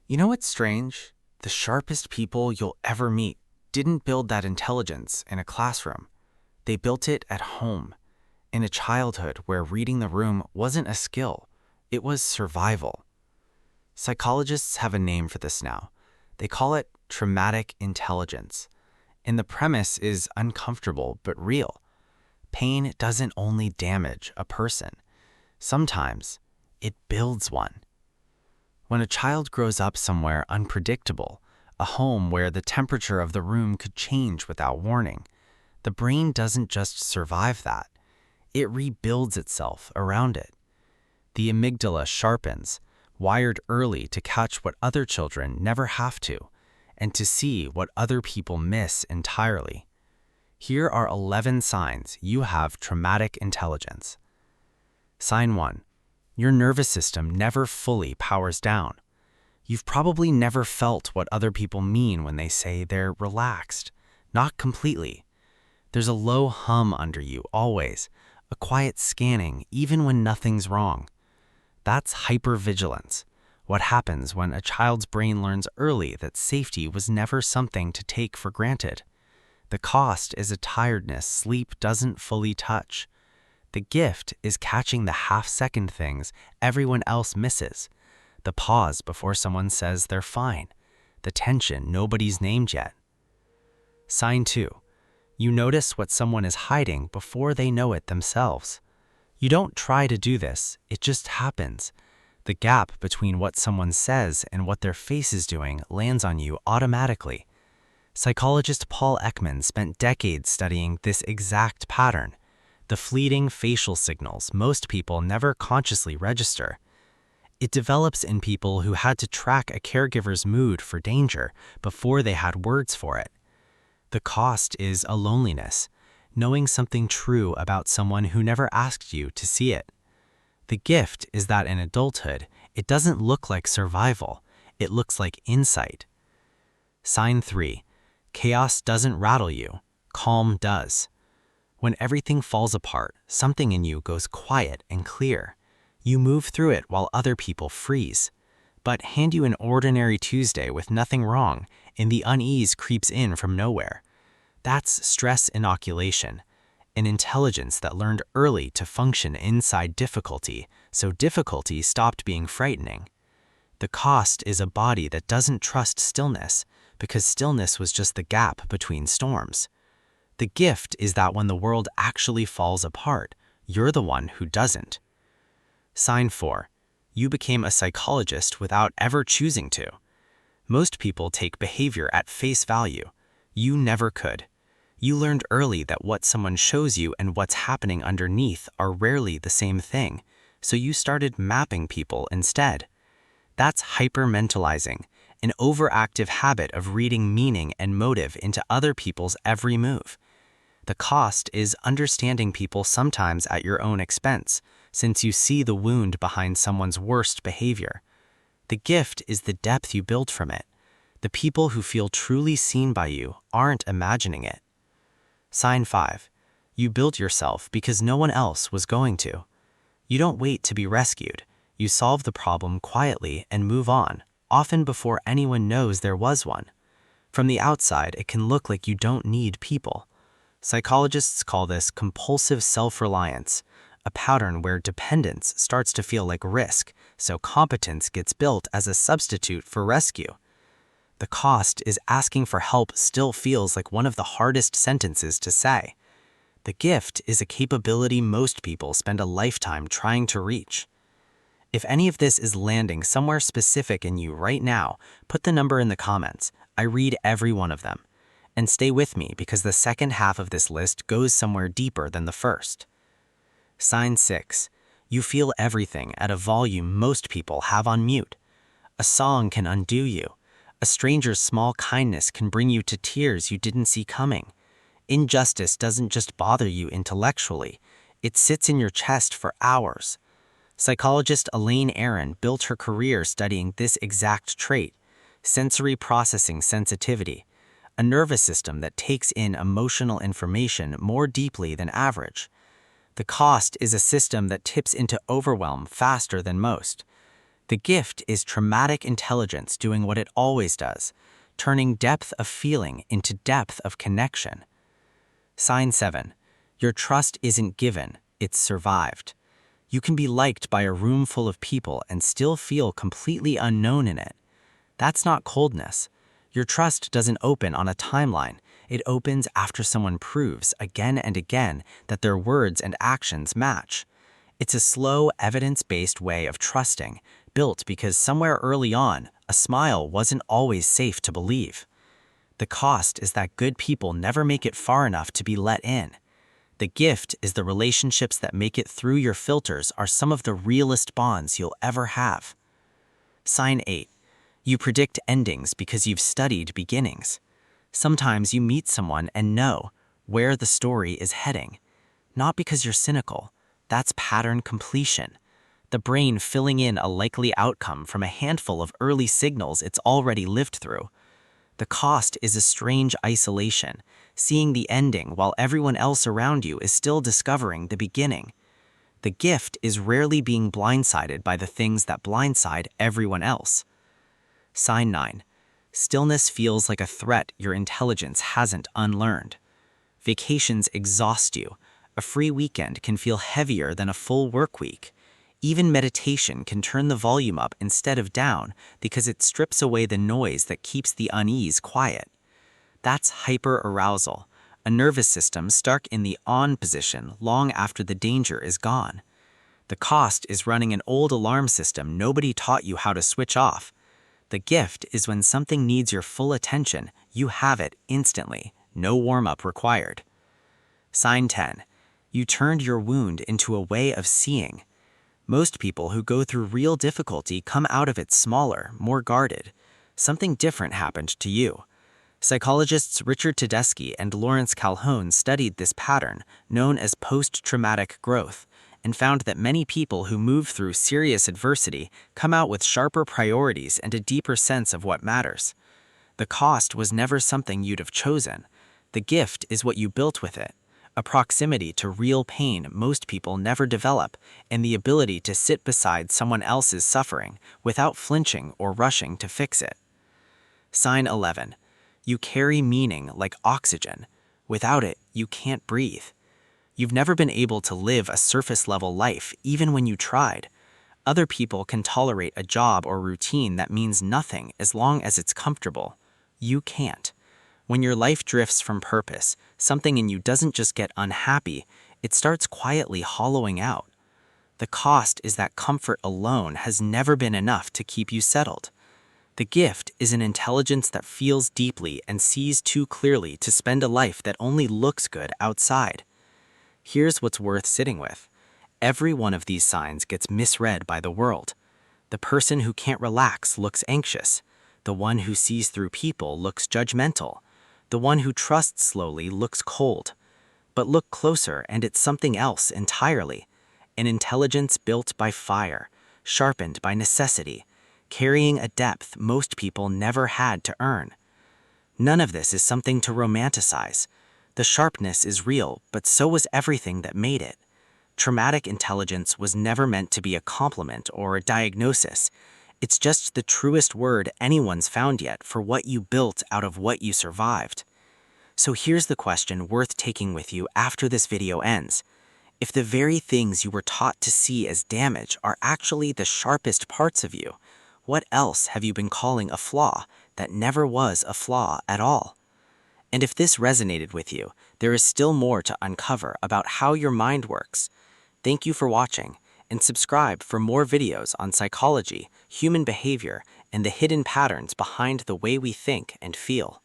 You know what's strange? The sharpest people you'll ever meet didn't build that intelligence in a classroom. They built it at home, in a childhood where reading the room wasn't a skill, it was survival. Psychologists have a name for this now. They call it traumatic intelligence. And the premise is uncomfortable but real. Pain doesn't only damage a person. Sometimes it builds one. When a child grows up somewhere unpredictable, a home where the temperature of the room could change without warning, the brain doesn't just survive that. It rebuilds itself around it. The amygdala sharpens, wired early to catch what other children never have to, and to see what other people miss entirely. Here are 11 signs you have traumatic intelligence. Sign 1. Your nervous system never fully powers down. You've probably never felt what other people mean when they say they're relaxed. Not completely. There's a low hum under you always, a quiet scanning even when nothing's wrong. That's hypervigilance. What happens when a child's brain learns early that safety was never something to take for granted. The cost is a tiredness sleep doesn't fully touch. The gift is catching the half-second things everyone else misses. The pause before someone says they're fine. The tension nobody's named yet. Sign 2. You notice what someone is hiding before they know it themselves. You don't try to do this, it just happens. The gap between what someone says and what their face is doing lands on you automatically. Psychologist Paul Ekman spent decades studying this exact pattern. The fleeting facial signals most people never consciously register. It develops in people who had to track a caregiver's mood for danger before they had words for it. The cost is a loneliness, knowing something true about someone who never asked you to see it. The gift is that in adulthood, it doesn't look like survival, it looks like insight. Sign 3. Chaos doesn't rattle you, calm does. When everything falls apart, something in you goes quiet and clear. You move through it while other people freeze. But hand you an ordinary Tuesday with nothing wrong, and the unease creeps in from nowhere. That's stress inoculation, an intelligence that learned early to function inside difficulty, so difficulty stopped being frightening. The cost is a body that doesn't trust stillness, because stillness was just the gap between storms. The gift is that when the world actually falls apart, you're the one who doesn't. Sign 4. You became a psychologist without ever choosing to. Most people take behavior at face value. You never could. You learned early that what someone shows you and what's happening underneath are rarely the same thing, so you started mapping people instead. That's hypermentalizing, an overactive habit of reading meaning and motive into other people's every move. The cost is understanding people sometimes at your own expense, since you see the wound behind someone's worst behavior. The gift is the depth you build from it. The people who feel truly seen by you aren't imagining it. Sign 5. You built yourself because no one else was going to. You don't wait to be rescued. You solve the problem quietly and move on, often before anyone knows there was one. From the outside, it can look like you don't need people. Psychologists call this compulsive self-reliance, a pattern where dependence starts to feel like risk, so competence gets built as a substitute for rescue. The cost is asking for help still feels like one of the hardest sentences to say. The gift is a capability most people spend a lifetime trying to reach. If any of this is landing somewhere specific in you right now, put the number in the comments. I read every one of them. And stay with me because the second half of this list goes somewhere deeper than the first. Sign 6. You feel everything at a volume most people have on mute. A song can undo you. A stranger's small kindness can bring you to tears you didn't see coming. Injustice doesn't just bother you intellectually. It sits in your chest for hours. Psychologist Elaine Aron built her career studying this exact trait, sensory processing sensitivity, a nervous system that takes in emotional information more deeply than average. The cost is a system that tips into overwhelm faster than most. The gift is traumatic intelligence doing what it always does, turning depth of feeling into depth of connection. Sign 7. Your trust isn't given, it's survived. You can be liked by a room full of people and still feel completely unknown in it. That's not coldness. Your trust doesn't open on a timeline. It opens after someone proves again and again that their words and actions match. It's a slow, evidence-based way of trusting, built because somewhere early on, a smile wasn't always safe to believe. The cost is that good people never make it far enough to be let in. The gift is the relationships that make it through your filters are some of the realest bonds you'll ever have. Sign 8. You predict endings because you've studied beginnings. Sometimes you meet someone and know where the story is heading. Not because you're cynical. That's pattern completion. The brain filling in a likely outcome from a handful of early signals it's already lived through. The cost is a strange isolation, seeing the ending while everyone else around you is still discovering the beginning. The gift is rarely being blindsided by the things that blindside everyone else. Sign 9. Stillness feels like a threat your intelligence hasn't unlearned. Vacations exhaust you. A free weekend can feel heavier than a full work week. Even meditation can turn the volume up instead of down because it strips away the noise that keeps the unease quiet. That's hyperarousal, a nervous system stuck in the on position long after the danger is gone. The cost is running an old alarm system nobody taught you how to switch off. The gift is when something needs your full attention, you have it instantly, no warm-up required. Sign 10. You turned your wound into a way of seeing. Most people who go through real difficulty come out of it smaller, more guarded. Something different happened to you. Psychologists Richard Tedeschi and Lawrence Calhoun studied this pattern, known as post-traumatic growth, and found that many people who move through serious adversity come out with sharper priorities and a deeper sense of what matters. The cost was never something you'd have chosen. The gift is what you built with it. A proximity to real pain most people never develop, and the ability to sit beside someone else's suffering without flinching or rushing to fix it. Sign 11. You carry meaning like oxygen. Without it, you can't breathe. You've never been able to live a surface-level life, even when you tried. Other people can tolerate a job or routine that means nothing as long as it's comfortable. You can't. When your life drifts from purpose, something in you doesn't just get unhappy, it starts quietly hollowing out. The cost is that comfort alone has never been enough to keep you settled. The gift is an intelligence that feels deeply and sees too clearly to spend a life that only looks good outside. Here's what's worth sitting with. Every one of these signs gets misread by the world. The person who can't relax looks anxious. The one who sees through people looks judgmental. The one who trusts slowly looks cold. But look closer and it's something else entirely. An intelligence built by fire, sharpened by necessity, carrying a depth most people never had to earn. None of this is something to romanticize. The sharpness is real, but so was everything that made it. Traumatic intelligence was never meant to be a compliment or a diagnosis. It's just the truest word anyone's found yet for what you built out of what you survived. So here's the question worth taking with you after this video ends. If the very things you were taught to see as damage are actually the sharpest parts of you, what else have you been calling a flaw that never was a flaw at all? And if this resonated with you, there is still more to uncover about how your mind works. Thank you for watching, and subscribe for more videos on psychology, human behavior, and the hidden patterns behind the way we think and feel.